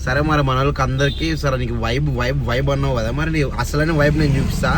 సరే మరి మన వాళ్ళకి అందరికి సరే నీకు వైబ్ వైబ్ వైబ్ అన్నావు కదా, మరి నీ అసలైన వైబ్ నేను చూపిస్తా,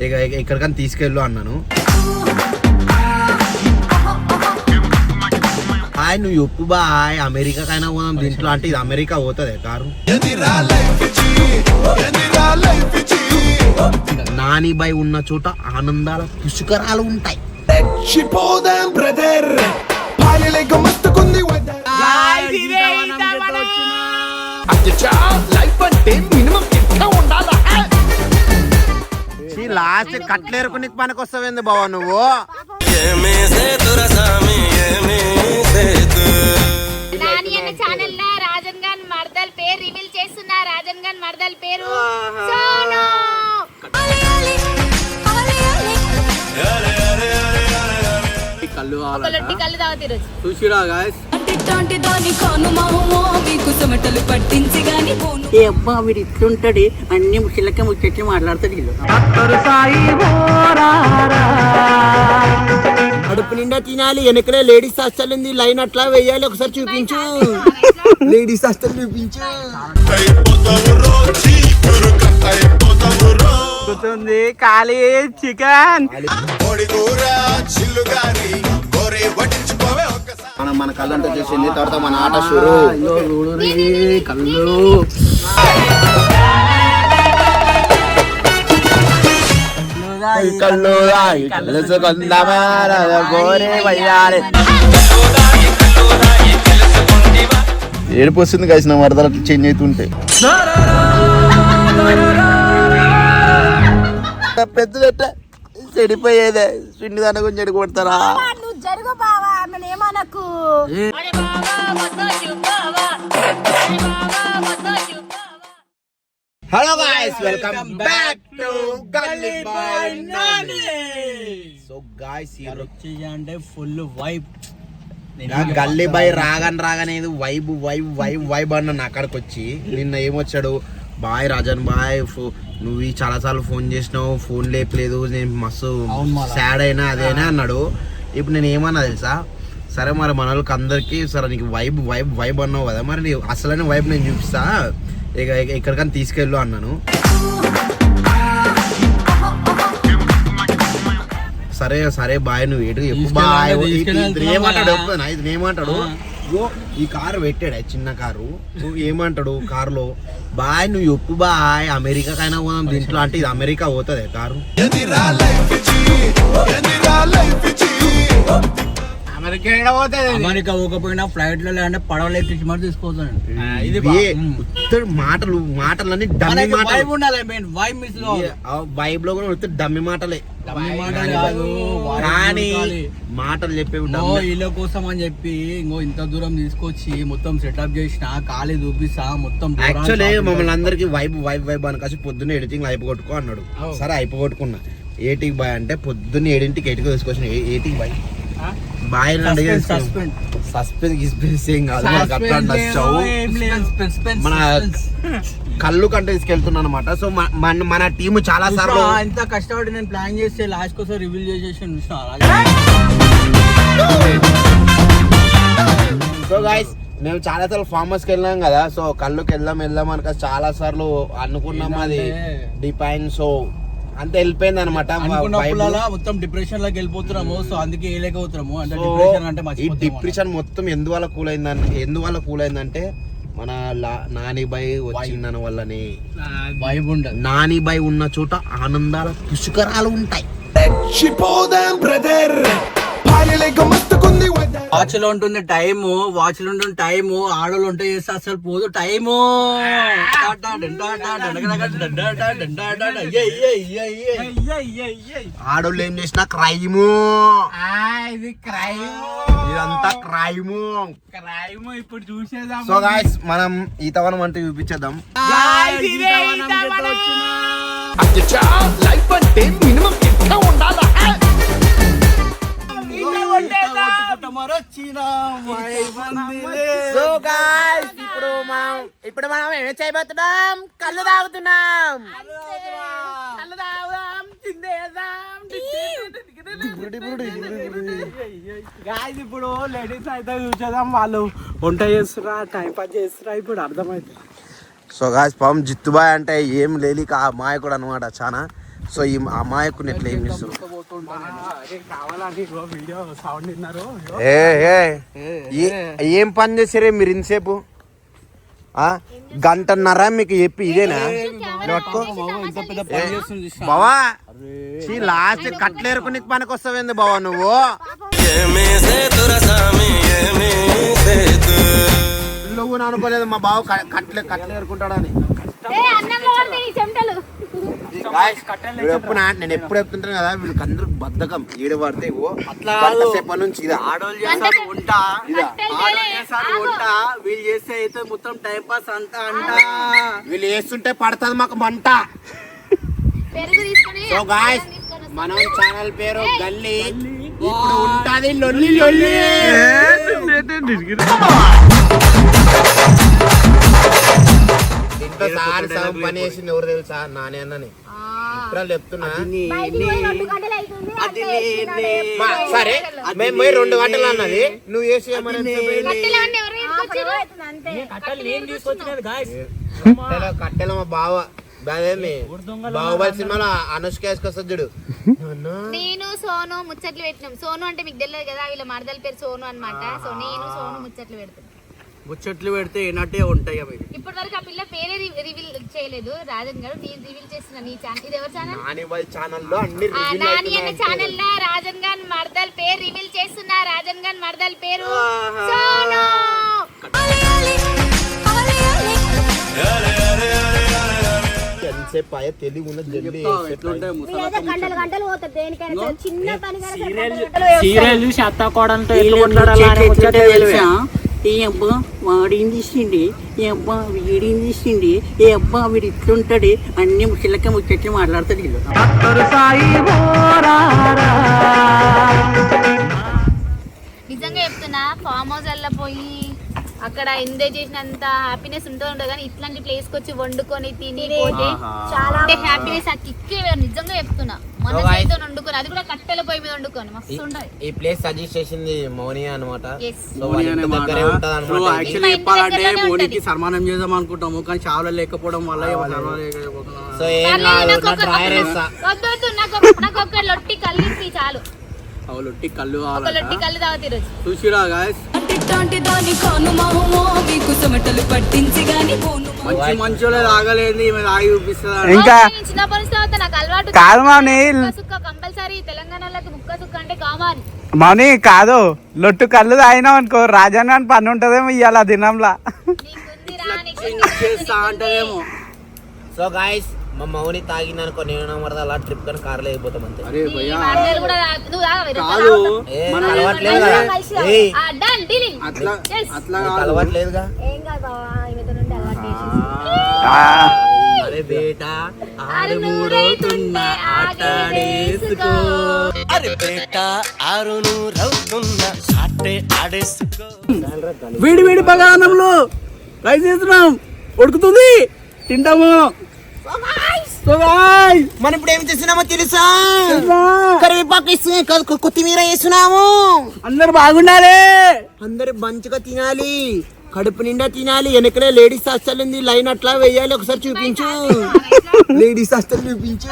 ఇక ఎక్కడికైనా తీసుకెళ్ళు అన్నాను. బాయ్ నువ్వు చెప్పు బాయ్, అమెరికాకైనా పోదాం దీంట్లో అంటే ఇది అమెరికా పోతుంది కారు. నాని బాయ్ ఉన్న చోట ఆనందాల పుష్కరాలు ఉంటాయి. లాస్ట్ కట్లేరుకు నీకు పనికి వస్తావేంది బావా నువ్వు? నాని అన్న ఛానల్ లో రాజన్ ఖాన్ మర్దల్ పేరు రివీల్ చేస్తున్నా. రాజన్ ఖాన్ మర్దల్ పేరు సోను. కళ్ళు తాగుతీ రోజు చూసిరా గాయ్స్. అబ్బా వీడు ఇట్లుంటాడు, అన్ని ముచ్చట్లకే ముచ్చట్లు మాట్లాడతాడు. కడుపు నిండా తినాలి, వెనకలే లేడీస్ హాస్టల్ ఉంది, లైన్ అట్లా వెయ్యాలి. ఒకసారి చూపించు లేడీస్ హాస్టల్ చూపించు. ఖాళీ చికెన్ మన కళ్ళు అంతా చేసింది, తర్వాత మన ఆట షురు. కళ్ళు ఏడుపు వస్తుంది కలిసిన వరదలు చేంజ్ అవుతుంటే. పెద్ద చెడిపోయేదే పిండి దాని గురించి చెడు కొడతారా? Hello guys, welcome back to Gully boy Nani. So guys అంటే ఫుల్ వైబ్. గల్లీ బాయ్ రాగానే వైబ్ వైబ్ వైబ్ వైబ్ అన్న అక్కడికి వచ్చి నిన్న ఏమొచ్చాడు, బాయ్ రాజన్ బాయ్ నువ్వు చాలా సార్లు ఫోన్ చేసినావు, ఫోన్ లేపలేదు, నేను మస్తు సాడ్ అయినా అదేనా అన్నాడు. ఇప్పుడు నేను ఏమన్నా తెలుసా, సరే మరి మన వాళ్ళకి అందరికి సరే నీకు వైబ్ వైబ్ వైబ్ అన్నావు కదా, మరి నీ అసలైన వైబ్ నేను చూపిస్తా, ఇక ఎక్కడికైనా తీసుకెళ్ళు అన్నాను. సరే సరే బాయ్ నువ్వు ఎటు చెప్పు బాయ్. ఏమంటాడు ఇది ఏమంటాడు, ఈ కారు పెట్టాడు చిన్న కారు, నువ్వు ఏమంటాడు కారులో, బాయ్ నువ్వు చెప్పు బాయ్, అమెరికాకైనా పోదాం దీంట్లో అంటే ఇది అమెరికా పోతుంది కారు. అమెరికా పోకపోయినా ఫ్లైట్ లో లేదంటే పడవలు ఎక్కించి మరి తీసుకోవచ్చు. మాటలన్నీ వైబ్ లో కూడా డమ్మి మాటలే, కానీ మాటలు చెప్పే వీళ్ళ కోసం అని చెప్పి ఇంకో ఇంత దూరం తీసుకొచ్చి మొత్తం సెటప్ చేసిన ఖాళీ చూపిస్తా మొత్తం. యాక్చువల్లీ మమ్మల్ని అందరికి వైబ్ వైబ్ వైబ్ అని కాసి పొద్దున్న ఎడిటింగ్ అయిపోగొట్టుకో అన్నాడు. సరే అయిపోగొట్టుకున్నా. ఏటికి బాయ్ అంటే పొద్దున్న 7ంటికి 8కి తీసుకొచ్చిన. ఏటికి బాయ్ బాయ్ సస్పెన్స్ ఏం కాదు, మన కళ్ళు కంటే తీసుకెళ్తున్నా అనమాట. సో మన టీమ్ చాలా సార్లు ఎంత కష్టపడి నేను ప్లాన్ చేస్తే లాస్ట్ కోసం రివీల్ చేసేసి. సో గైస్ మేము చాలా సార్లు ఫామ్ హౌస్కి వెళ్ళాం కదా, సో కళ్ళుకి వెళ్దాం అని చాలా సార్లు అనుకున్నాం, అది డిపెండ్. సో అంత వెళ్ళిపోయింది అనమాట. మొత్తం డిప్రెషన్ లోకి వెళ్ళిపోతున్నాము. సో అందుకే వేయలేకపోతున్నాము. అంటే ఈ డిప్రెషన్ మొత్తం ఎందువల్ల కూల్ అయిందంటే మన నాని బాయ్ వచ్చిందని వల్లనే. నాని బాయ్ ఉన్న చోట ఆనందాల పుష్కరాలు ఉంటాయి. వాచ్ లో ఉంటుంది టైము, ఆడోళ్ళు ఉంటే చేస్తే అసలు పోదు టైము. ఆడోళ్ళు ఏం చేసినా క్రైము, ఇదంతా క్రైము. ఇప్పుడు చూసేద్దాం. సో గాయ్స్ మనం ఈతవనం అంటే చూపించేద్దాం. లైఫ్ అంటే మినిమం ఎట్లా ఉండాలా? ఇప్పుడు మనం ఏం చేయబోతున్నాం, కళ్ళు తాగుతున్నాం. గాయ్స్ ఇప్పుడు లేడీస్ అయితే చూసేదాం, వాళ్ళు వంట చేస్తురా టైం పాస్ చేస్తురా ఇప్పుడు అర్థమైంది. సో గాయ్స్ పాపం జిత్తుబాయ్ అంటే ఏం లేలిక అమాయకుడు అనమాట చాలా. సో ఈ అమాయకుని ఎట్లా ఏం చేస్తారు? కావాలని వీడియో సౌండ్ విన్నారు. ఏం పని చేసారే మీరు ఇంతసేపు? గంటన్నర మీకు చెప్పి ఇదేనా? బావా లాస్ట్ కట్లేరుకు నీకు పనికి వస్తావేంది బావా నువ్వు? నువ్వు అనుకోలేదు మా బావ కట్లేరుకుంటాడని. నేను ఎప్పుడు చెప్తుంటాను కదా, వీళ్ళకి అందరికి బద్ధకం ఈడ పడితే సేపటి నుంచి ఆడోళ్ళు చేస్తారు వంట, ఆడోళ్ళు చేస్తారు వంట, వీళ్ళు చేస్తే అయితే మొత్తం టైం పాస్ అంతా అంట. వీళ్ళు వేస్తుంటే పడుతుంది మాకు మంట. సో గాయ్స్ మనం ఛానల్ పేరు గల్లీ, ఇప్పుడు ఉంటాది లొల్లి లొల్లి. ఇంట్లో సార్ పని చేసింది ఎవరు తెలుసా? నానే అన్నని ఇప్పుడు చెప్తున్నా. సరే మేము 2 గంటలు అన్నది, నువ్వు వేసి కట్టెల మా బావ బాహుబలి సినిమాలో అనుష్క వేసుకొస్తుంది చూడు. నేను సోను ముచ్చట్లు పెట్టినాం. సోను అంటే మీకు తెలియదు కదా, వీళ్ళ మరదల పేరు సోను అన్నమాట. సో నేను సోను ముచ్చట్లు పెడుతున్నాం. ముచ్చట్లు పెడితే ఏనట్టే ఉంటాయి అవి. ఇప్పటి వరకు ఆ పిల్ల పేరే రివీల్ చేయలేదు రాజన్ గారు. నేను రివీల్ చేస్తున్నా. నీ ఛానల్ ఇది ఎవరి ఛానల్? నాని అనే ఛానల్ లో రాజన్ గాన్ మరదల పేరు రివీల్ చేస్తున్నా. రాజన్ గాన్ మరదల పేరు సోను. సీరియల్ చూసి అత్తకోవడంతో ఏ అబ్బా వాడేం చేసిండి, ఏ అబ్బా వీడేం చేసిండి, ఏ అబ్బా వీడు ఇట్లుంటాడు, అన్ని ముచ్చట్లకే ముచ్చట్లు మాట్లాడతాడు వీళ్ళు. నిజంగా చెప్తున్నా, ఫామ్ హౌస్ అలా పోయి అక్కడ ఎంజాయ్ చేసినంత హ్యాపీనెస్ ఉండదు కానీ ఇట్లాంటి ప్లేస్ కి వచ్చి వండుకొని తిని పోతే చాలా హ్యాపీనెస్. ఆ కిక్కే నిజంగా చెప్తున్నా. మన చేతితో వండుకొని, అది కూడా కట్టెల పొయ్యి మీద వండుకొని మస్తు ఉంటది. ఈ ప్లేస్ సజెస్ట్ చేసింది మౌని అనమాట. చెప్పాలంటే మౌనికి సన్మానం చేద్దాం అనుకుంటాము కానీ చాలా లేకపోవడం వల్ల నాకు ఒక లొట్టి కళ్ళు చాలు. లొట్టి కళ్ళు లొట్టి కళ్ళు తాగుతాయి ఈరోజు. చూసిరా గాయ్స్, మంచి మంచోలే తాగలేదు తాగి చూపిస్తుంది. ఇంకా చిన్నప్పటి నుంచి తాగుతా, నాకు అలవాటు కాదు మౌని. కంపల్సరీ తెలంగాణలోకి ముక్క సుక్క అంటే కామన్. మౌని కాదు, లొట్టు కళ్ళు తాగినావు అనుకో రాజన్ అని పని ఉంటదేమో ఇవాళ దినంలా. చేస్తా అంటదేమో. సో గాయ్స్ మా మౌని తాగినానుకో నేను మరద అలా ట్రిప్ కానీ కార్లో అయిపోతాం అంతే. అరే భయ్యా కాదు అలవాట్లేదు కదా, అట్లా అట్లా అలవాట్లేదుగా. అరే బేటా ఆరు మూడవుతున్నా ఆటాడేసుకో, అరే బేటా 600 ఆటే ఆడేసుకో. వేడి వేడి బగానంలో రైస్ చేస్తున్నాం, ఉడుకుతుంది, తింటాము. మనం ఇప్పుడు ఏం చేస్తున్నామో తెలుసా? కరివేపాకు కొత్తిమీర వేస్తున్నాము. అందరు బాగుండాలి, అందరు మంచిగా తినాలి, కడుపు నిండా తినాలి. వెనకలే లేడీస్ హాస్టల్ ఉంది, లైన్ అట్లా వేయాలి. ఒకసారి చూపించు, లేడీస్ హాస్టల్ చూపించు.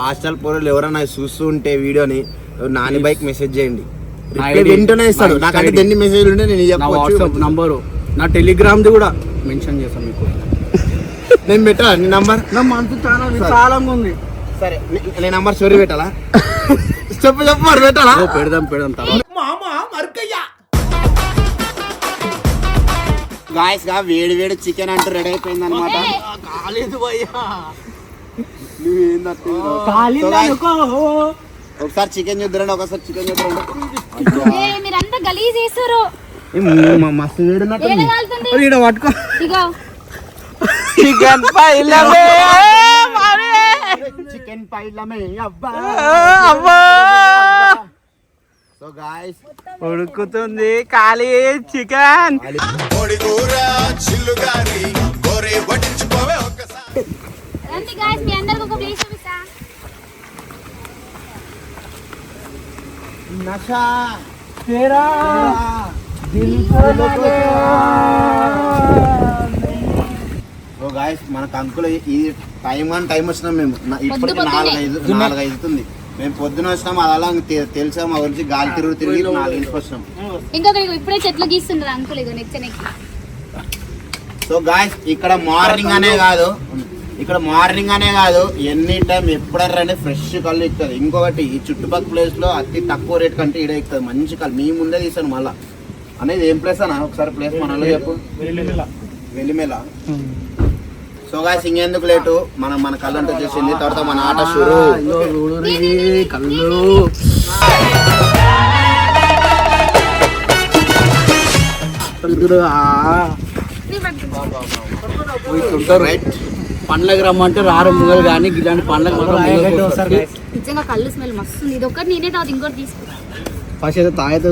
హాస్టల్ పోరలు ఎవరైనా చూస్తూ ఉంటే వీడియోని నాని బైక్ మెసేజ్ చేయండి, వెంటనే ఇస్తాడు. నాకంటే ఎన్ని మెసేజ్ ఉంటే నేను వాట్సాప్ నంబరు, నా టెలిగ్రామ్ది కూడా మెన్షన్ చేస్తాను మీకు. నేను పెట్టాలా నీ నంబర్? నా మనసు చాలా విశాలంగా ఉంది. సరే నీ నంబర్ స్టోరీ పెట్టాలా? చెప్పు మరి పెట్టాలా? పెడదాం గాయస్ గా వేడి వేడి చికెన్ అంటూ రెడీ అయిపోయింది అనమాట. కాలేదు భయ్యా, ఒకసారి చికెన్ చూద్దరండి, ఒకసారి చికెన్ చూద్దరండి. మీరంతా గలీజ్ చేస్తారు. మస్తు వేడి పట్టుకో. చికెన్ పైలమే చికెన్ పైలమే అబ్బా. సో గాయ్స్ ఉడుకుతుంది ఖాళీ చికెన్. రండి గాయ్స్, మీ అందరు నషా तेरा दिल को लगा ఓ గాయస్ మనకు అంకుల్ ఈ టైం వచ్చినాం మేము ఇప్పటికి 4-5 అవుతుంది మేము పొద్దున వచ్చినాం అలా తెలుసా మా గురించి గాలి తిరిగి 4 వచ్చినాం ఇంకొక ఇప్పుడే చెట్లు గీస్తున్నారు అంకుల్ ఇగో నెక్స్ట్ సో గాయస్ ఇక్కడ మార్నింగ్ అనే కాదు ఎనీ టైం ఎప్పుడైనా రండి ఫ్రెష్ కళ్ళు ఎక్కుతుంది. ఇంకొకటి ఈ చుట్టుపక్కల ప్లేస్ లో అతి తక్కువ రేట్ కంటే ఈడ ఎక్కుతుంది మంచి కళ్ళు. మీ ముందే తీసాను మళ్ళా అనేది ఏం ప్లేస్ అన్న ఒకసారి ప్లేస్ మనలో చెప్పు. వెలిమేల. సో గాయస్ ఇంకెందుకు లేటు మన కళ్ళు అంతా చేసింది తర్వాత మన ఆట షురు. రైట్ పండ్లకు రమ్మంటే రారు ముగలు కానీ ఇలాంటి పండ్లకు నిజంగా కళ్ళు స్మెల్ మస్తుంది. ఇది ఒకటి నేనే తాగుతా ఇంకోటి తీసుకుంటా. తాగితే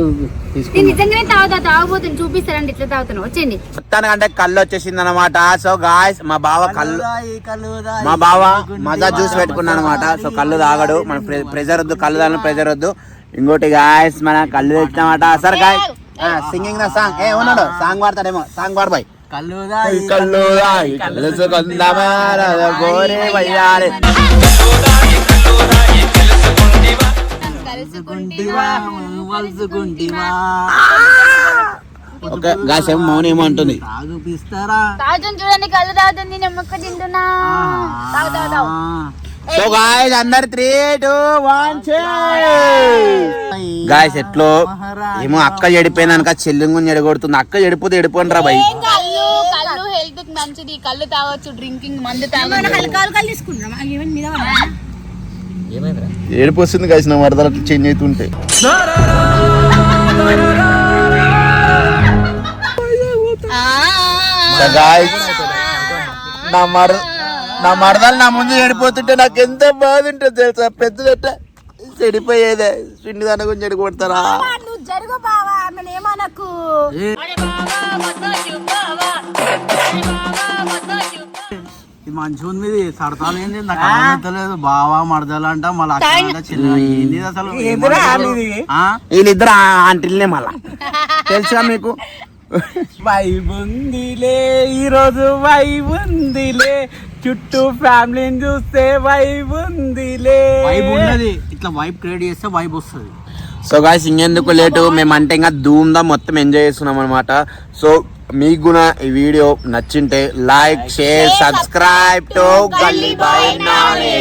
నిజంగానే తాగబోతుంది చూపిస్తారండి ఎట్లా తాగుతాను వచ్చేయండి. మొత్తానికంటే కళ్ళు వచ్చేసింది అనమాట. సో గాయస్ మా బావ మజా జ్యూస్ పెట్టుకున్నాడు అనమాట. సో కళ్ళు తాగడు మన ప్రెజర్ వద్దు, కళ్ళు తాగడం ప్రెజర్ వద్దు. ఇంకోటి గాయస్ మన కళ్ళు తెచ్చినమాట. Sir guys singing the song ఉన్నాడు సాంగ్ పాడతాడేమో. సాంగ్ పాడు బాయ్. ఓకే గాయస్ ఏమో మౌనం ఏమో అంటుంది. తాగుతుంది చూడండి కళ్ళు తాగుతుంది నమ్మక్క తింటున్నా. సో గాయస్ అందరు 3, 2, 1 గాయస్ ఎట్లో ఏమో అక్క చెడిపోయింది అనక చెల్లింగు చెడగొడుతుంది. అక్క చెడిపోతే ఎడిపోండి రా బై. కళ్ళు హెల్త్ కి మంచిది. కళ్ళు తాగొచ్చు డ్రింకింగ్ మందు తాగొచ్చు. ఏడుపు వస్తుంది గాయస్ నా వరదలు అట్లా చేంజ్ అవుతుంటే. నా మరదలు నా ముందు చెడిపోతుంటే నాకు ఎంత బాధ ఉంటుంది తెలుసా. పెద్ద చెడిపోయేదే పిండి దాని గురించి చెడిపోతారా. ఇది మంచిగా ఉంది. సరతాలు ఏంది నాకు అర్థమవుతలేదు. బావా మరదలు అంట మళ్ళీ ఏంది అసలు వీళ్ళిద్దరు ఆంటీలనే మళ్ళా తెలుసా మీకు. వైబ్ ఉందిలే ఈరోజు వైబ్ ఉందిలే చుట్టూ ఫ్యామిలీని చూస్తే వైబ్ ఉందిలే. వైబ్ ఉన్నది ఇట్లా వైబ్ క్రియేట్ చేస్తే వైబ్ వస్తుంది. సో గాయ్స్ ఇంకెందుకు లేటు మేమంటే ఇంకా ధూమ్దా మొత్తం ఎంజాయ్ చేస్తున్నాం అనమాట. సో మీకు కూడా ఈ వీడియో నచ్చింటే like, share, subscribe to Gully boy Nani.